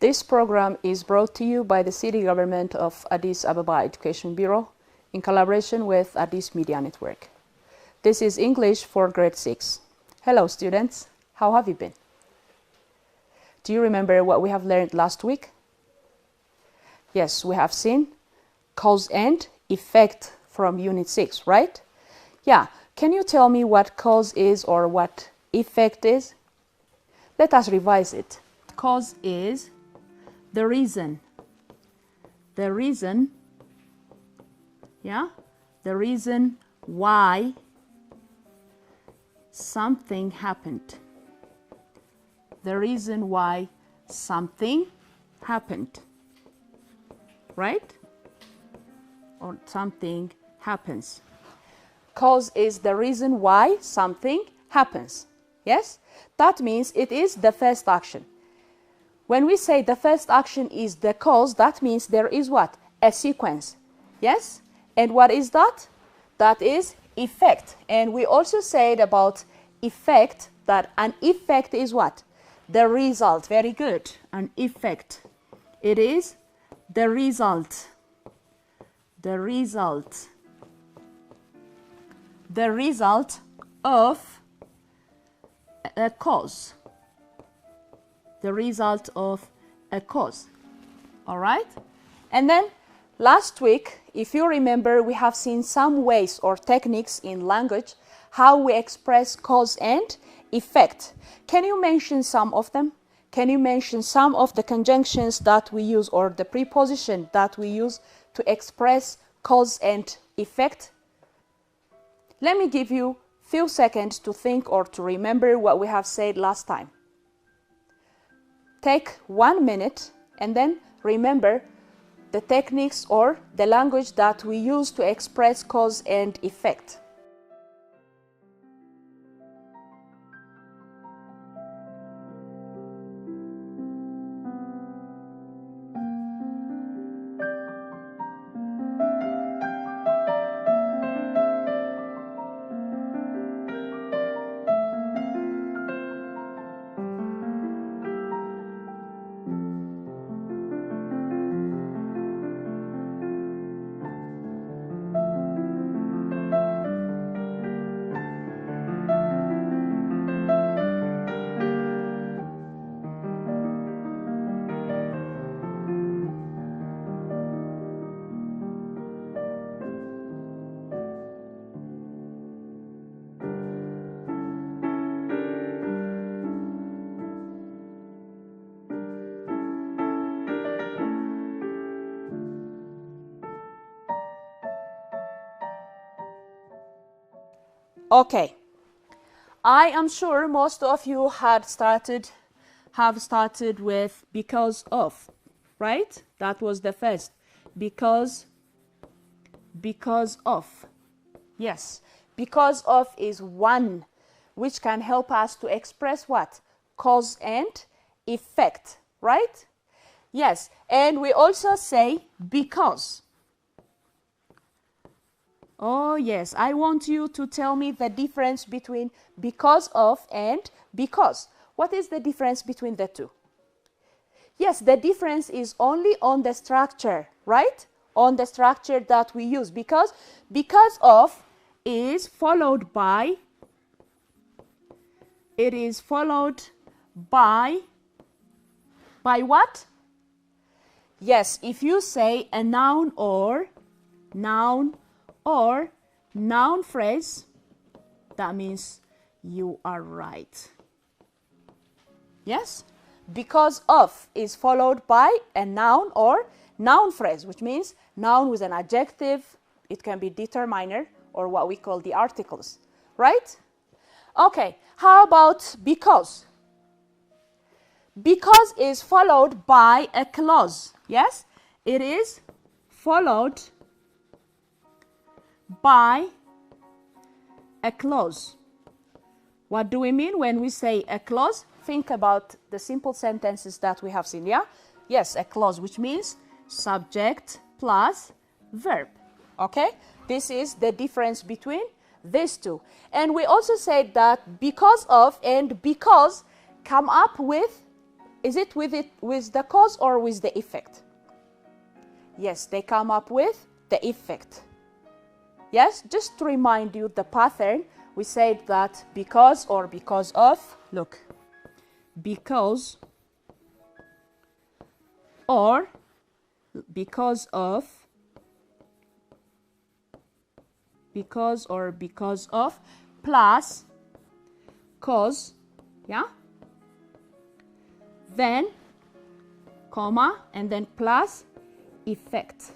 This program is brought to you by the City Government of Addis Ababa Education Bureau in collaboration with Addis Media Network. This is English for grade 6. Hello students, how have you been? Do you remember what we have learned last week? Yes, we have seen cause and effect from Unit 6, right? Yeah, can you tell me what cause is or what effect is? Let us revise it. Cause is the reason, yeah, the reason why something happened. The reason why something happened, right? Or something happens. Cause is the reason why something happens. Yes? That means it is the first action. When we say the first action is the cause, that means there is what? A sequence. Yes? And what is that? That is effect. And we also said about effect that an effect is what? The result. Very good. An effect. It is the result. The result. The result of a cause. The result of a cause. All right? And then last week, if you remember, we have seen some ways or techniques in language how we express cause and effect. Can you mention some of them? Can you mention some of the conjunctions that we use or the preposition that we use to express cause and effect? Let me give you a few seconds to think or to remember what we have said last time. Take 1 minute and then remember the techniques or the language that we use to express cause and effect. Okay, I am sure most of you have started with because of, right? That was the first. Because of. Yes, because of is one which can help us to express what? Cause and effect, right? Yes, and we also say because. Oh yes, I want you to tell me the difference between because of and because. What is the difference between the two? Yes, the difference is only on the structure, right? On the structure that we use. Because of is followed by, it is followed by what? Yes, if you say a noun or noun phrase, that means you are right. Yes? Because of is followed by a noun or noun phrase, which means noun with an adjective. It can be determiner or what we call the articles, right? Okay, how about because? Because is followed by a clause. Yes? It is followed by a clause. What do we mean when we say a clause? Think about the simple sentences that we have seen, yeah? Yes, a clause, which means subject plus verb, okay? This is the difference between these two. And we also said that because of and because come up with Is it with the cause or with the effect? Yes, they come up with the effect. Yes, just to remind you the pattern, we said that because or because of, look, because or because of, because or because of, plus cause, yeah, then comma, and then plus effect.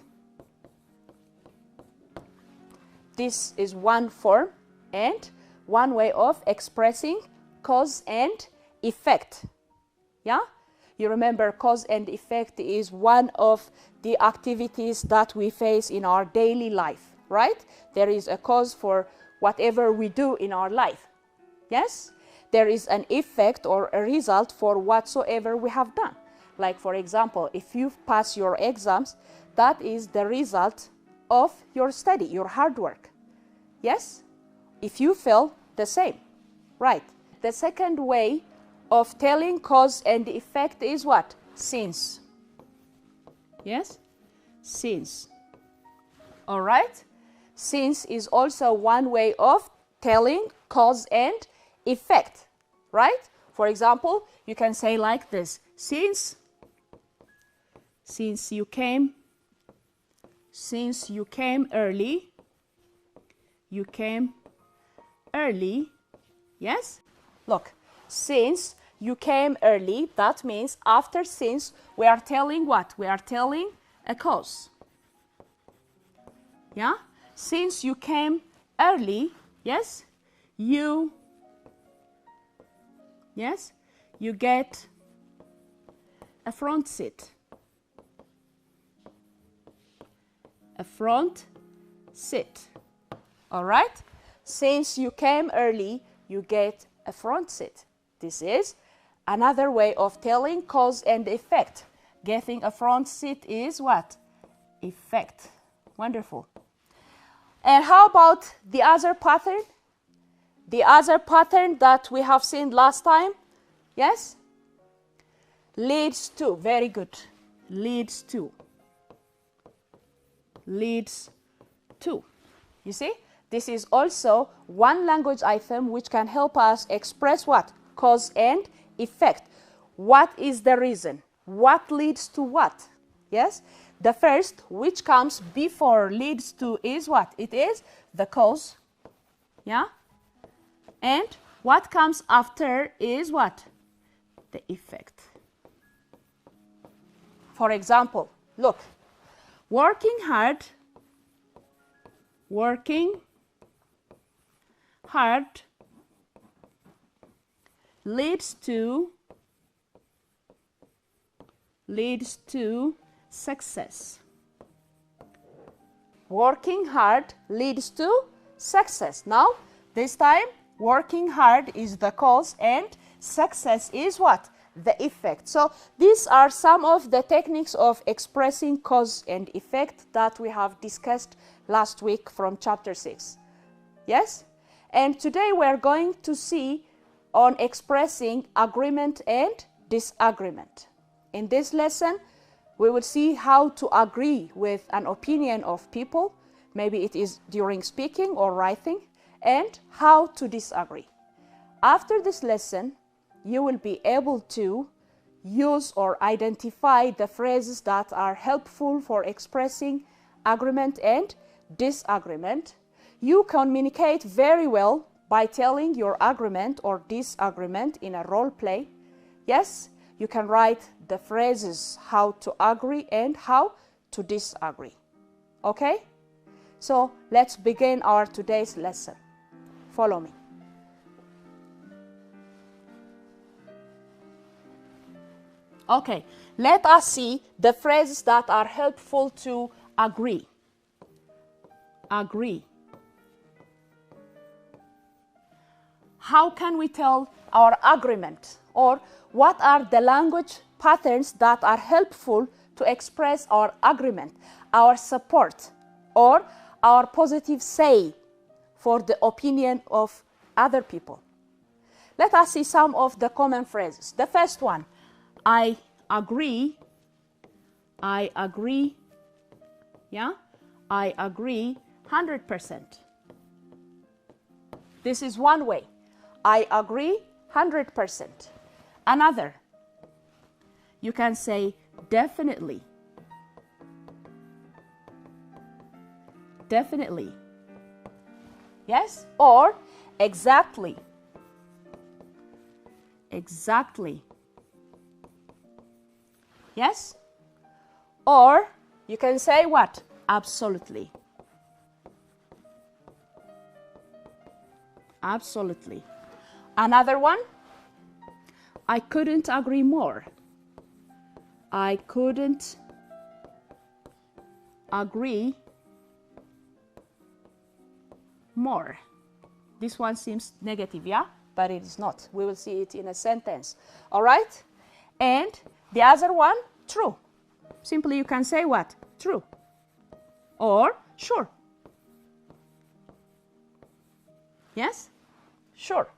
This is one form and one way of expressing cause and effect. Yeah? You remember cause and effect is one of the activities that we face in our daily life, right? There is a cause for whatever we do in our life. Yes? There is an effect or a result for whatsoever we have done. Like, for example, if you pass your exams, that is the result of your study, your hard work. Yes? If you fail, the same. Right. The second way of telling cause and effect is what? Since. Yes? Since. All right? Since is also one way of telling cause and effect. Right? For example, you can say like this. Since you came early, you came early, yes? Look, since you came early, that means after since we are telling what? We are telling a cause. Yeah? Since you came early, yes? You get a front seat. A front seat. All right? Since you came early, you get a front seat. This is another way of telling cause and effect. Getting a front seat is what? Effect. Wonderful. And how about the other pattern? The other pattern that we have seen last time? Yes? Leads to. Very good. Leads to. Leads to. You see? This is also one language item which can help us express what? Cause and effect. What is the reason? What leads to what? Yes? The first, which comes before leads to, is what? It is the cause. Yeah? And what comes after is what? The effect. For example, look. Working hard leads to success. Working hard leads to success. Now, this time, working hard is the cause and success is what? The effect. So these are some of the techniques of expressing cause and effect that we have discussed last week from chapter 6. Yes? And today we are going to see on expressing agreement and disagreement. In this lesson, we will see how to agree with an opinion of people, maybe it is during speaking or writing, and how to disagree. After this lesson, you will be able to use or identify the phrases that are helpful for expressing agreement and disagreement. You communicate very well by telling your agreement or disagreement in a role play. Yes, you can write the phrases how to agree and how to disagree. Okay? So let's begin our today's lesson. Follow me. Okay, let us see the phrases that are helpful to agree. Agree. How can we tell our agreement? Or what are the language patterns that are helpful to express our agreement, our support, or our positive say for the opinion of other people? Let us see some of the common phrases. The first one, I agree, yeah, I agree 100%. This is one way. I agree 100%. Another, you can say definitely. Definitely. Yes? Or exactly. Exactly. Yes? Or you can say what? Absolutely. Absolutely. Another one, I couldn't agree more. I couldn't agree more. This one seems negative, yeah? But it is not. We will see it in a sentence. All right? And the other one, true. Simply you can say what? True. Or sure. Yes? Sure.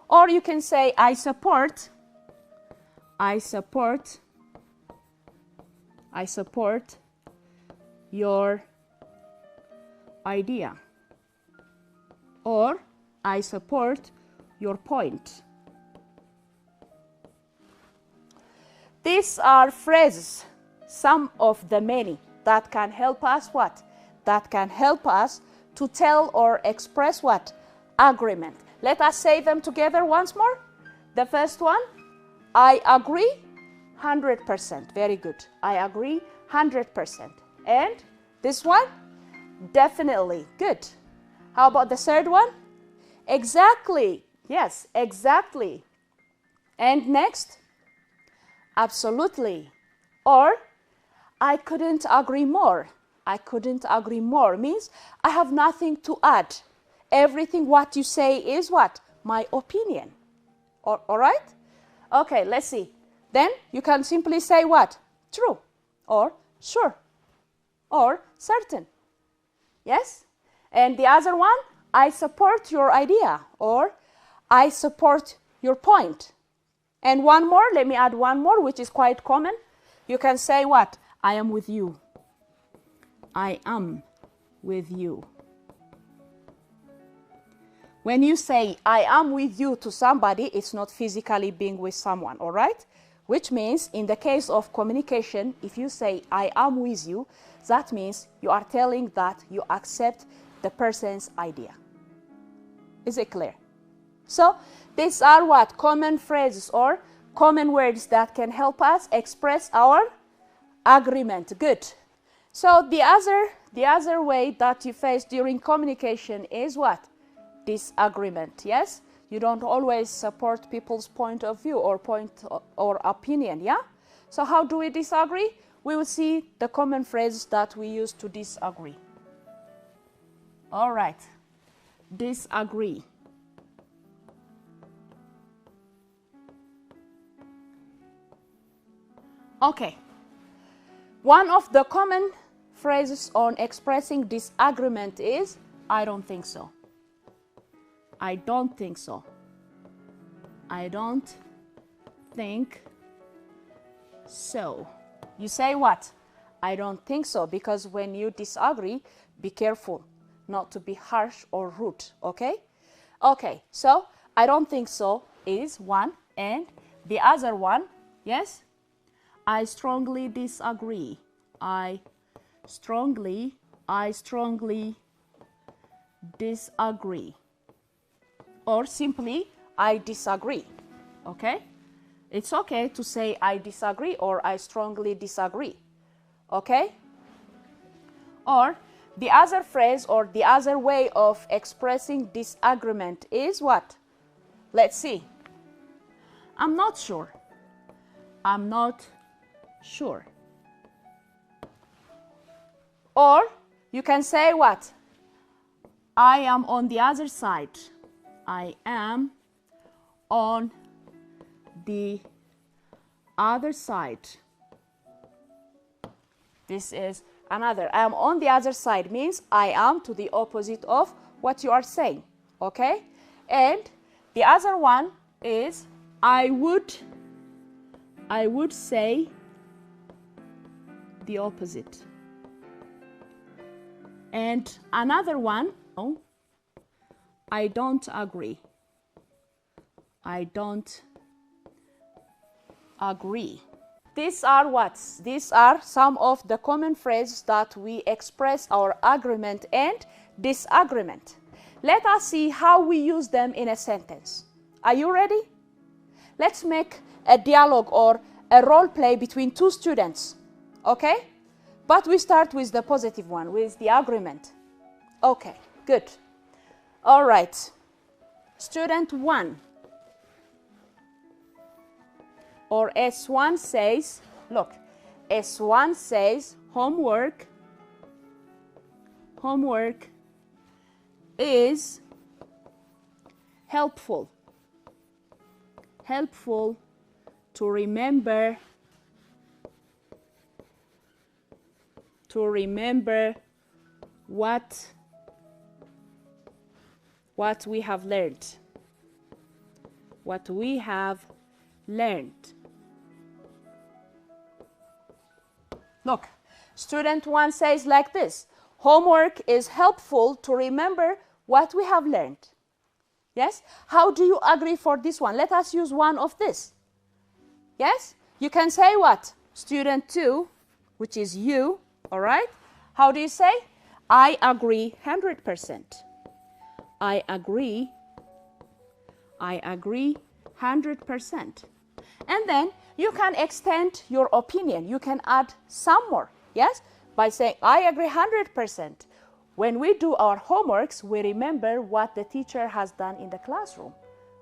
Or you can say I support your idea. Or I support your point. These are phrases, some of the many, that can help us what? That can help us to tell or express what? Agreement. Let us say them together once more. The first one, I agree 100%. Very good. I agree 100%. And this one, definitely. Good. How about the third one? Exactly. Yes, exactly. And next, absolutely. Or I couldn't agree more. I couldn't agree more means I have nothing to add. Everything what you say is what? My opinion. All right? Okay, let's see. Then you can simply say what? True. Or sure. Or certain. Yes? And the other one, I support your idea. Or I support your point. And one more, let me add one more, which is quite common. You can say what? I am with you. I am with you. When you say I am with you to somebody, it's not physically being with someone, all right? Which means in the case of communication, if you say I am with you, that means you are telling that you accept the person's idea. Is it clear? So these are what? Common phrases or common words that can help us express our agreement. Good. So the other way that you face during communication is what? Disagreement. Yes? You don't always support people's point of view or opinion, yeah? So how do we disagree? We will see the common phrases that we use to disagree. All right. Disagree. Okay. One of the common phrases on expressing disagreement is I don't think so. I don't think so. I don't think so. You say what? I don't think so, because when you disagree, be careful not to be harsh or rude, okay? Okay, so I don't think so is one, and the other one, yes? I strongly disagree. I strongly disagree. Or simply, I disagree, okay? It's okay to say I disagree or I strongly disagree, okay? Or the other phrase or the other way of expressing disagreement is what? Let's see. I'm not sure. I'm not sure. Or you can say what? I am on the other side. I am on the other side. This is another. I am on the other side means I am to the opposite of what you are saying. Okay? And the other one is I would I would say the opposite. And another one, no, I don't agree. I don't agree. These are what? These are some of the common phrases that we express our agreement and disagreement. Let us see how we use them in a sentence. Are you ready? Let's make a dialogue or a role play between two students, okay? But we start with the positive one, with the agreement. Okay, good. All right. Student 1 or S1 says, look, S1 says homework is helpful to remember what we have learned. Look, student 1 says like this: homework is helpful to remember what we have learned. Yes? How do you agree for this one? Let us use one of this. Yes? You can say what? Student 2, which is you, all right? How do you say? I agree 100%. I agree 100%. And then you can extend your opinion. You can add some more, yes? By saying, I agree 100%. When we do our homeworks, we remember what the teacher has done in the classroom,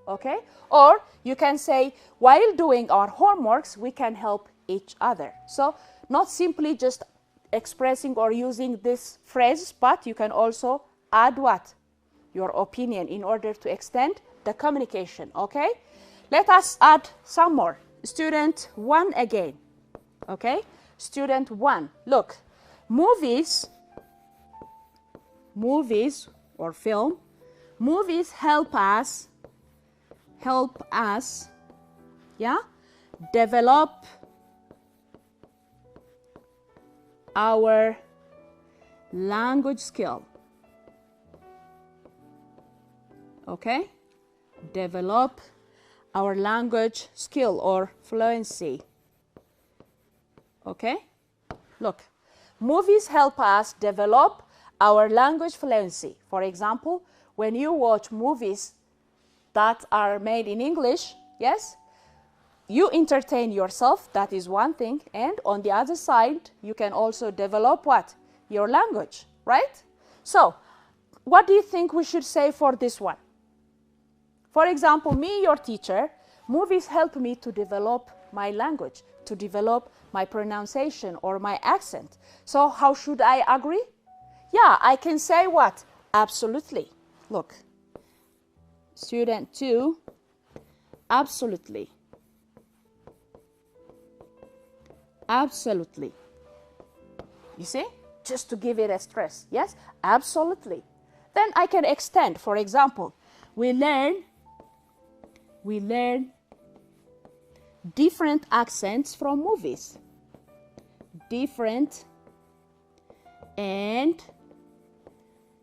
okay? Or you can say, while doing our homeworks, we can help each other. So not simply just expressing or using this phrase, but you can also add what? Your opinion in order to extend the communication, okay? Let us add some more. Student 1 again, okay? Student 1, look, movies or film, movies help us, yeah, develop our language skill, okay? Develop our language skill or fluency, okay? Look, movies help us develop our language fluency. For example, when you watch movies that are made in English, yes, you entertain yourself, that is one thing, and on the other side, you can also develop what? Your language, right? So, what do you think we should say for this one? For example, me, your teacher, movies help me to develop my language, to develop my pronunciation or my accent. So how should I agree? Yeah, I can say what? Absolutely. Look, student 2, absolutely. Absolutely. You see? Just to give it a stress. Yes? Absolutely. Then I can extend. For example, we learn different accents from movies. Different and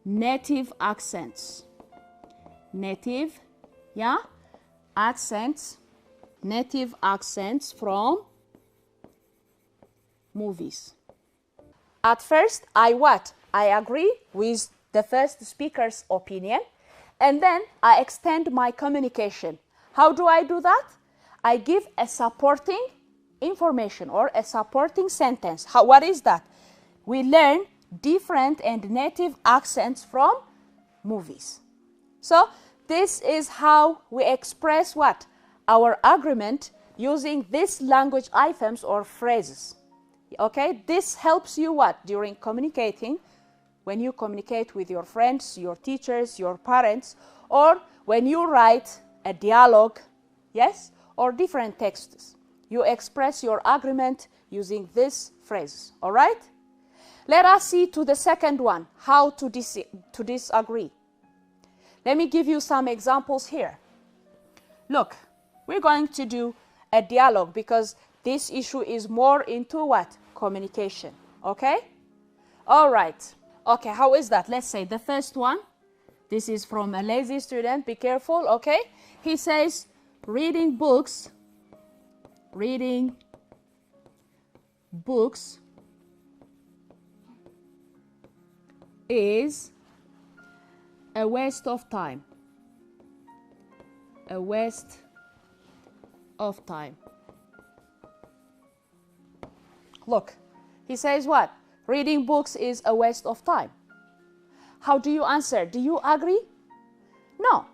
native accents. Native, yeah, accents, native accents from movies. At first, I agree with the first speaker's opinion, and then I extend my communication. How do I do that? I give a supporting information or a supporting sentence. What is that? We learn different and native accents from movies. So this is how we express what? Our agreement using these language items or phrases. Okay, this helps you what? During communicating, when you communicate with your friends, your teachers, your parents, or when you write a dialogue, yes, or different texts. You express your agreement using this phrase, all right? Let us see to the second one, how to disagree. Let me give you some examples here. Look, we're going to do a dialogue because this issue is more into what? Communication. Okay? All right. Okay, how is that? Let's say the first one. This is from a lazy student. Be careful, okay? He says, reading books is a waste of time. A waste of time. Look, he says what? Reading books is a waste of time. How do you answer? Do you agree? No.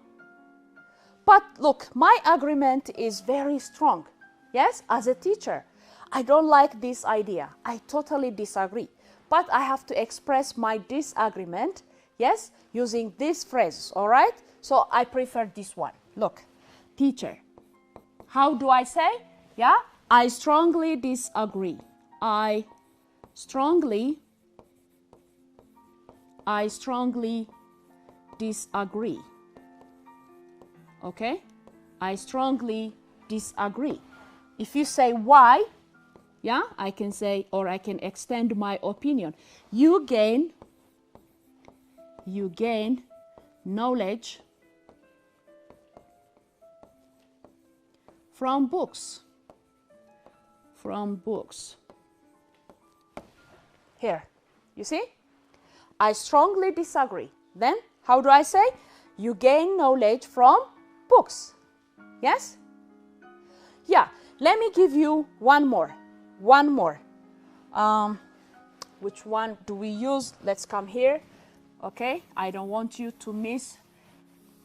But look, my agreement is very strong. Yes, as a teacher, I don't like this idea. I totally disagree. But I have to express my disagreement, yes, using these phrases, all right? So I prefer this one. Look, teacher, how do I say? Yeah, I strongly disagree. I strongly disagree. Okay? I strongly disagree. If you say why, yeah, I can say, or I can extend my opinion. You gain knowledge from books. Here, you see? I strongly disagree. Then, how do I say? You gain knowledge from books. Yes? Yeah, let me give you one more. Which one do we use? Let's come here. Okay, I don't want you to miss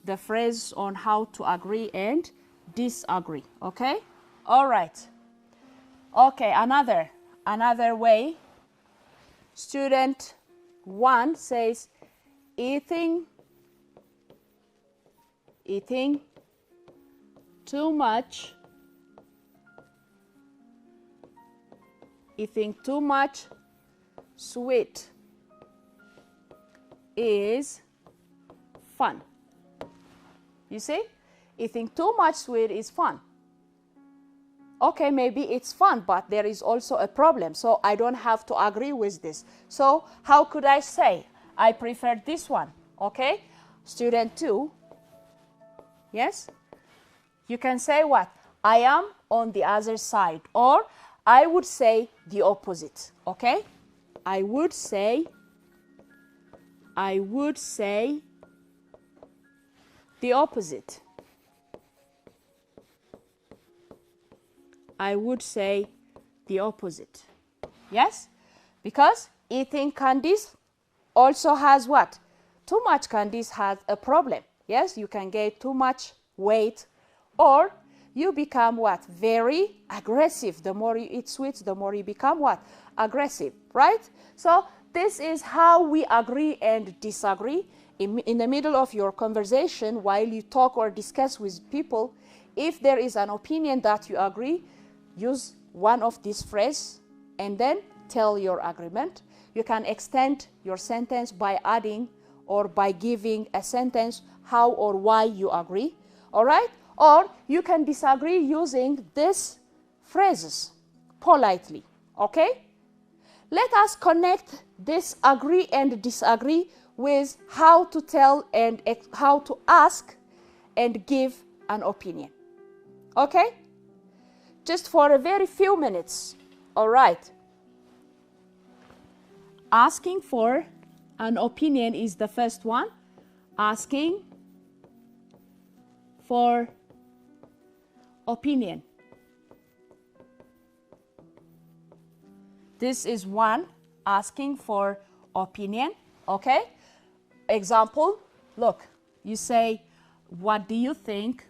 the phrase on how to agree and disagree. Okay? All right. Okay, another way. Student 1 says, eating too much sweet is fun. You see? Eating too much sweet is fun. Okay, maybe it's fun, but there is also a problem, so I don't have to agree with this. So how could I say? I prefer this one, okay? Student 2, yes? You can say what? I am on the other side, or I would say the opposite, okay? I would say the opposite. I would say the opposite. Yes? Because eating candies also has what? Too much candies has a problem. Yes? You can gain too much weight, or you become what? Very aggressive. The more you eat sweets, the more you become what? Aggressive, right? So this is how we agree and disagree. In the middle of your conversation, while you talk or discuss with people, if there is an opinion that you agree, use one of these phrases and then tell your agreement. You can extend your sentence by adding or by giving a sentence how or why you agree, all right? Or you can disagree using these phrases politely, okay? Let us connect this agree and disagree with how to tell and how to ask and give an opinion, okay? Just for a very few minutes, all right? Asking for an opinion is the first one. Asking for opinion. This is one, asking for opinion, okay? Example, look, you say, what do you think?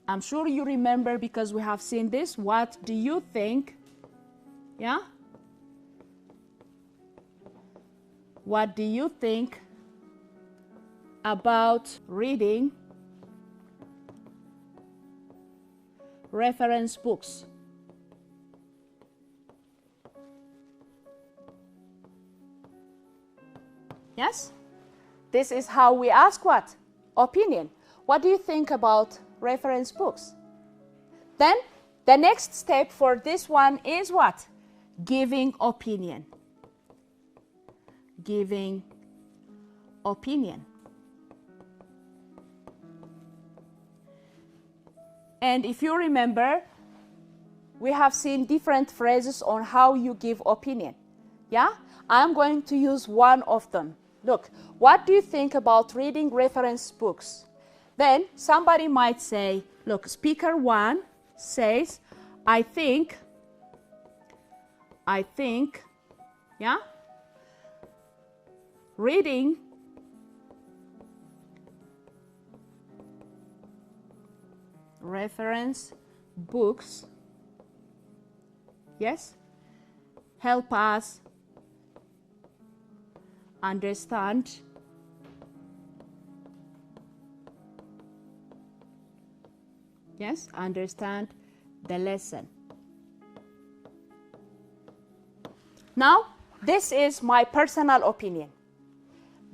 I'm sure you remember because we have seen this. What do you think? Yeah? What do you think about reading reference books? Yes? This is how we ask what? Opinion. What do you think about reference books? Then The next step for this one is what? Giving opinion. Giving opinion. And if you remember, we have seen different phrases on how you give opinion. Yeah? I'm going to use one of them. Look, what do you think about reading reference books? Then somebody might say, look, speaker 1 says, I think, yeah, reading reference books, yes, help us understand understand the lesson. Now, this is my personal opinion.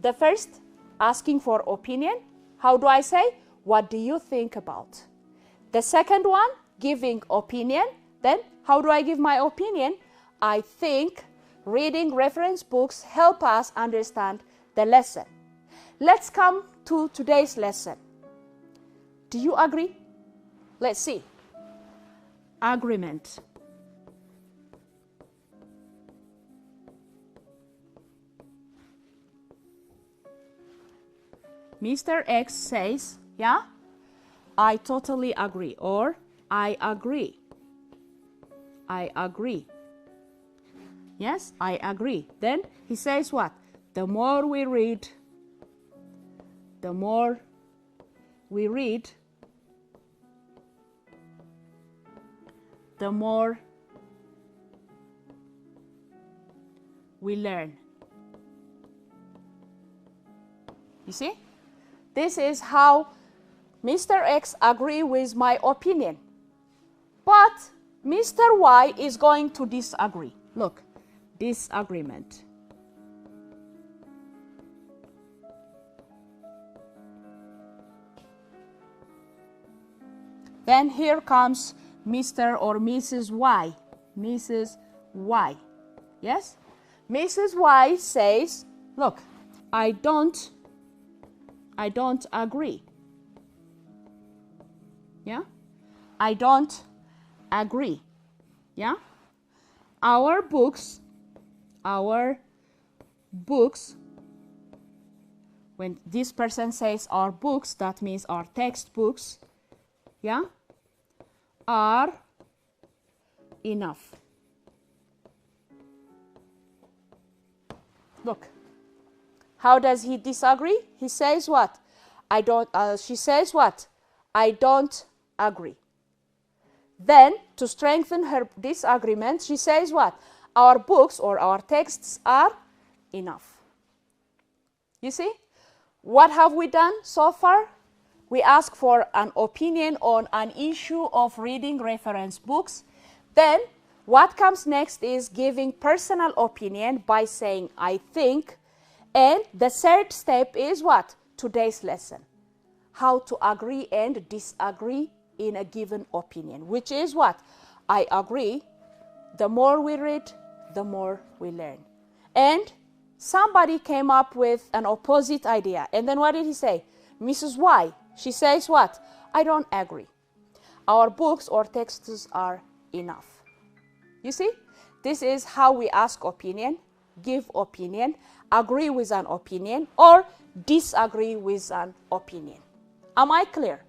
The first, asking for opinion. How do I say? What do you think about? The second one, giving opinion. Then, how do I give my opinion? I think reading reference books help us understand the lesson. Let's come to today's lesson. Do you agree? Let's see. Agreement. Mr. X says, yeah, I totally agree, or I agree. I agree. Yes, I agree. Then he says what? The more we read, the more we read, the more we learn. You see? This is how Mr. X agrees with my opinion. But Mr. Y is going to disagree. Look, disagreement. Then here comes Mr. or Mrs. Y. Mrs. Y. Yes? Mrs. Y says, look, I don't agree. Yeah? I don't agree. Yeah? Our books, when this person says our books, that means our textbooks, yeah, are enough. Look, how does he disagree? He says what? She says what? I don't agree. Then, to strengthen her disagreement, she says what? Our books or our texts are enough. You see? What have we done so far? We ask for an opinion on an issue of reading reference books. Then, what comes next is giving personal opinion by saying, I think. And the third step is what? Today's lesson. How to agree and disagree in a given opinion, which is what? I agree. The more we read, the more we learn. And somebody came up with an opposite idea. And then what did he say? Mrs. Y, she says what? I don't agree. Our books or texts are enough. You see? This is how we ask opinion, give opinion, agree with an opinion, or disagree with an opinion. Am I clear?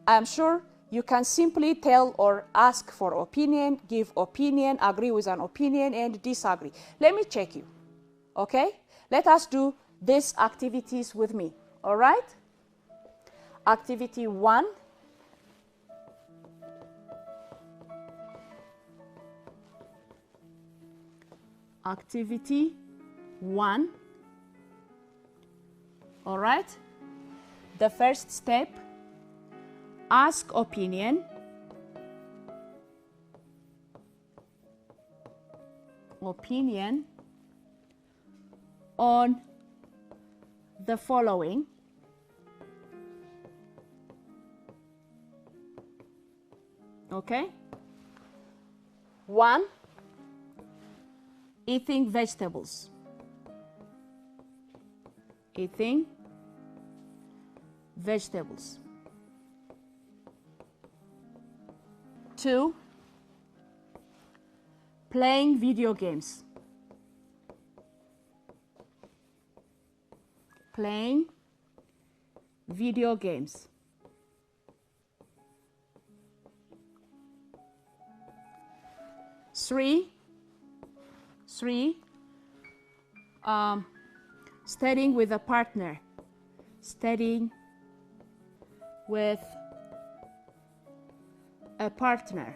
I'm sure you can simply tell or ask for opinion, give opinion, agree with an opinion, and disagree. Let me check you, okay? Let us do these activities with me, all right? Activity 1. Activity 1. All right? The first step, ask opinion. Opinion on the following. Okay? 1, eating vegetables. Eating vegetables. 2, playing video games. Playing video games. 3, studying with a partner. Studying with a partner.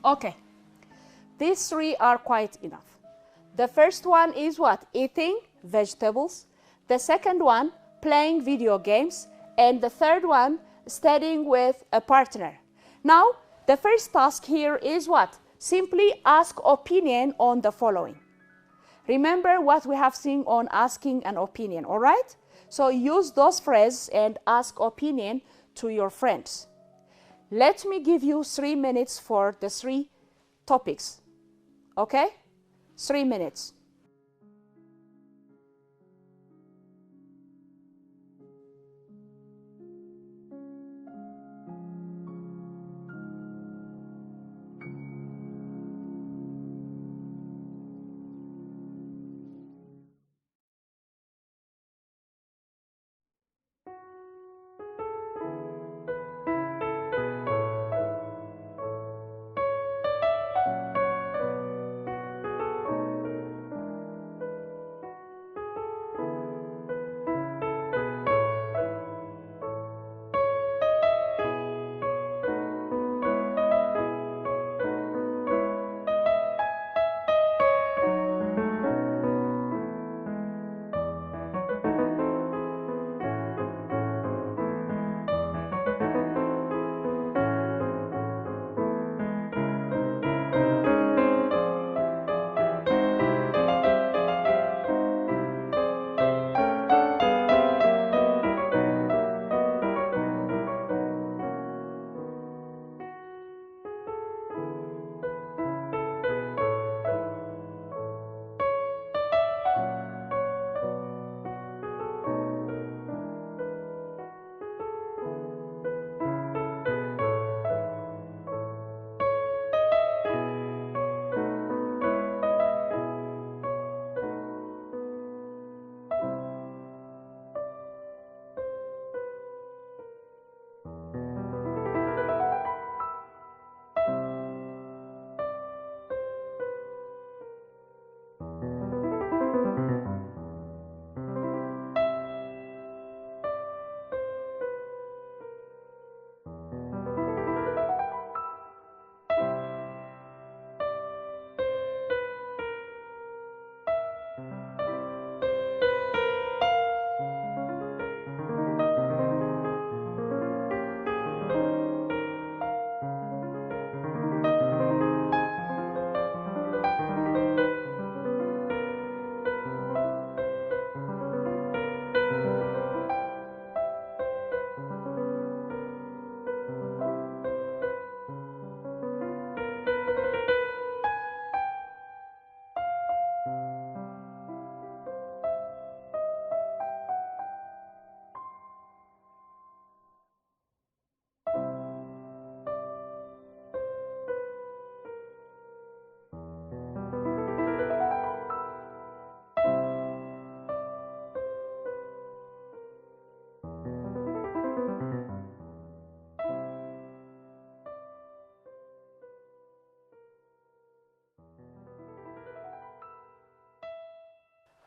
Okay, these 3 are quite enough. The first one is what? Eating vegetables. The second one, playing video games. And the third one, studying with a partner. Now, the first task here is what? Simply ask opinion on the following. Remember what we have seen on asking an opinion, all right? So use those phrases and ask opinion to your friends. Let me give you 3 minutes for the 3 topics, okay? 3 minutes.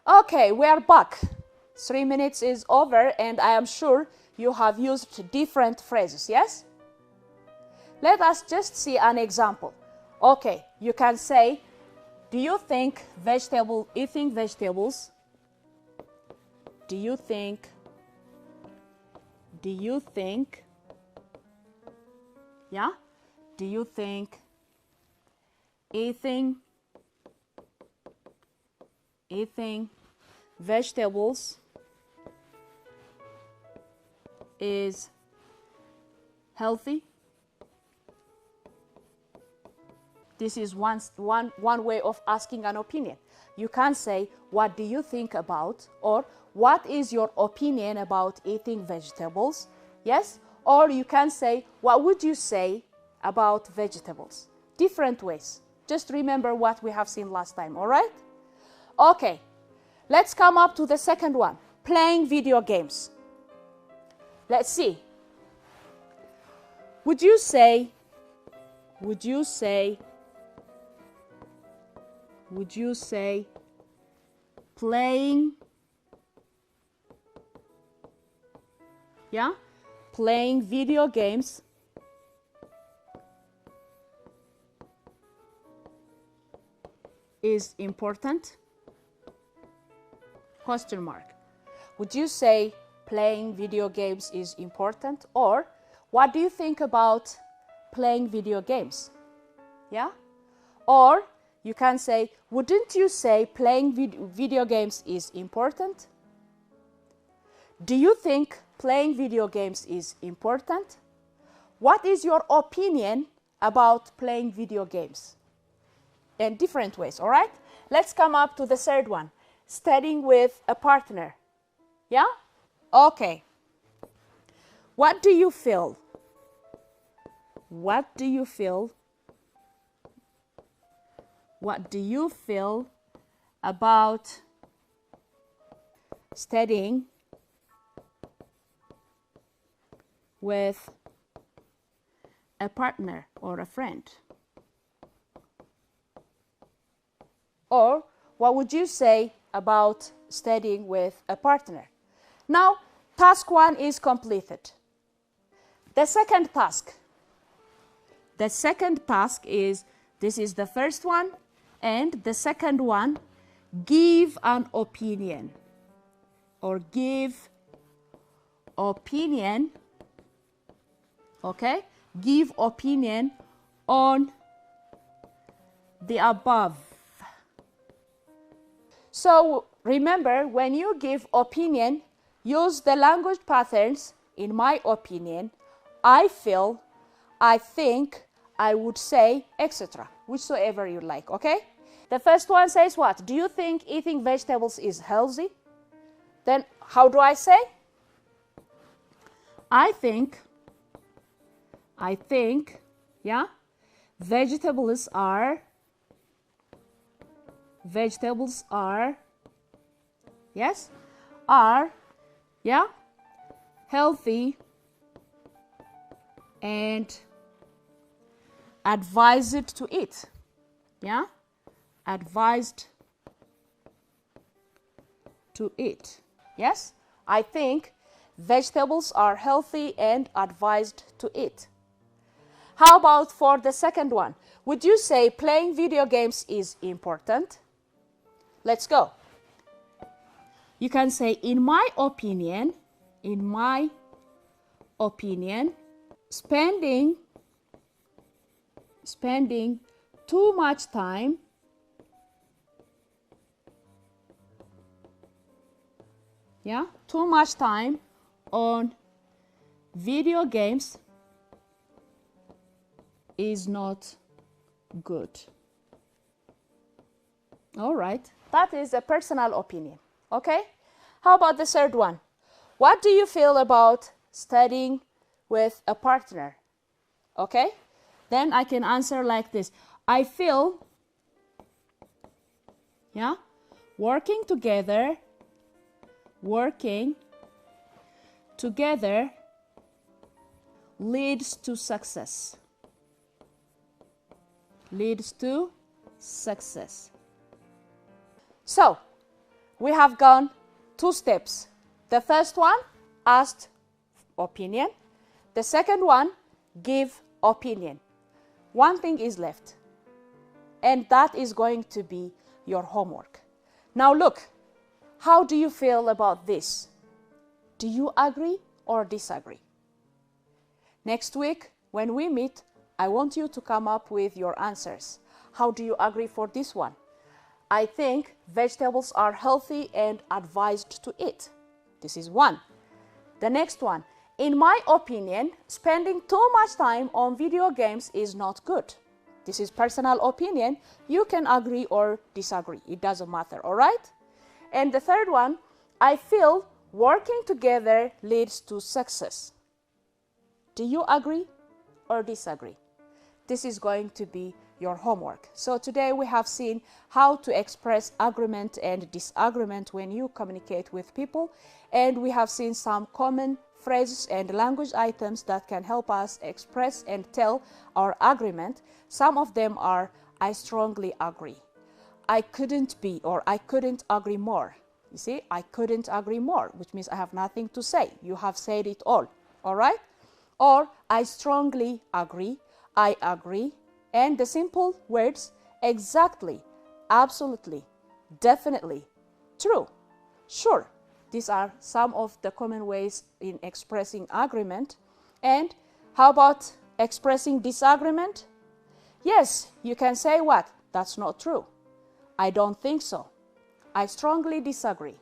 Okay, we are back. 3 minutes is over and I am sure you have used different phrases, yes? Let us just see an example. Okay, you can say, do you think eating vegetables, do you think, yeah? Do you think eating vegetables is healthy. This is one way of asking an opinion. You can say, what do you think about, or what is your opinion about eating vegetables? Yes? Or you can say, what would you say about vegetables? Different ways. Just remember what we have seen last time, all right? Okay, let's come up to the second one, playing video games. Let's see. Would you say playing, playing video games is important? Question mark. Would you say playing video games is important? Or what do you think about playing video games? Yeah? Or you can say, wouldn't you say playing video games is important? Do you think playing video games is important? What is your opinion about playing video games? In different ways, all right? Let's come up to the third one, studying with a partner. Yeah? Okay. What do you feel? What do you feel? What do you feel about studying with a partner or a friend? Or what would you say about studying with a partner? Now, task 1 is completed. The second task is, this is the first one, and the second one, give an opinion, or give opinion, okay? Give opinion on the above. So remember, when you give opinion, use the language patterns, in my opinion, I feel, I think, I would say, etc. Whichsoever you like, okay? The first one says what? Do you think eating vegetables is healthy? Then how do I say? I think, yeah, vegetables are, yes, are, yeah, healthy and advised to eat. Yeah, advised to eat. Yes, I think vegetables are healthy and advised to eat. How about for the second one? Would you say playing video games is important? Let's go. You can say, in my opinion, spending too much time on video games is not good. All right, that is a personal opinion. Okay, how about the third one? What do you feel about studying with a partner? Okay, then I can answer like this. I feel, yeah, working together leads to success. So we have gone 2 steps. The first one, asked opinion. The second one, give opinion. One thing is left, and that is going to be your homework. Now look, how do you feel about this? Do you agree or disagree? Next week, when we meet, I want you to come up with your answers. How do you agree for this one? I think vegetables are healthy and advised to eat. This is one. The next one, In my opinion, spending too much time on video games is not good. This is personal opinion. You can agree or disagree. It doesn't matter, all right? And the third one, I feel working together leads to success. Do you agree or disagree? This is going to be your homework. So today we have seen how to express agreement and disagreement when you communicate with people, and we have seen some common phrases and language items that can help us express and tell our agreement. Some of them are I strongly agree, I couldn't be, or I couldn't agree more. You see, I couldn't agree more, which means I have nothing to say. You have said it all right? Or I strongly agree, I agree, and the simple words exactly, absolutely, definitely, true, sure. These are some of the common ways in expressing agreement. And how about expressing disagreement? Yes, you can say what? That's not true. I don't think so. I strongly disagree.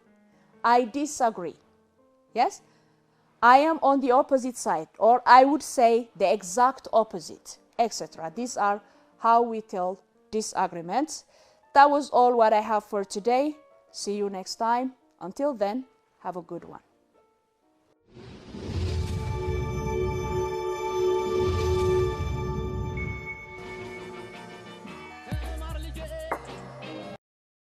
I disagree. Yes? I am on the opposite side, or I would say the exact opposite, etc. These are how we tell disagreements. That was all what I have for today. See you next time. Until then, have a good one.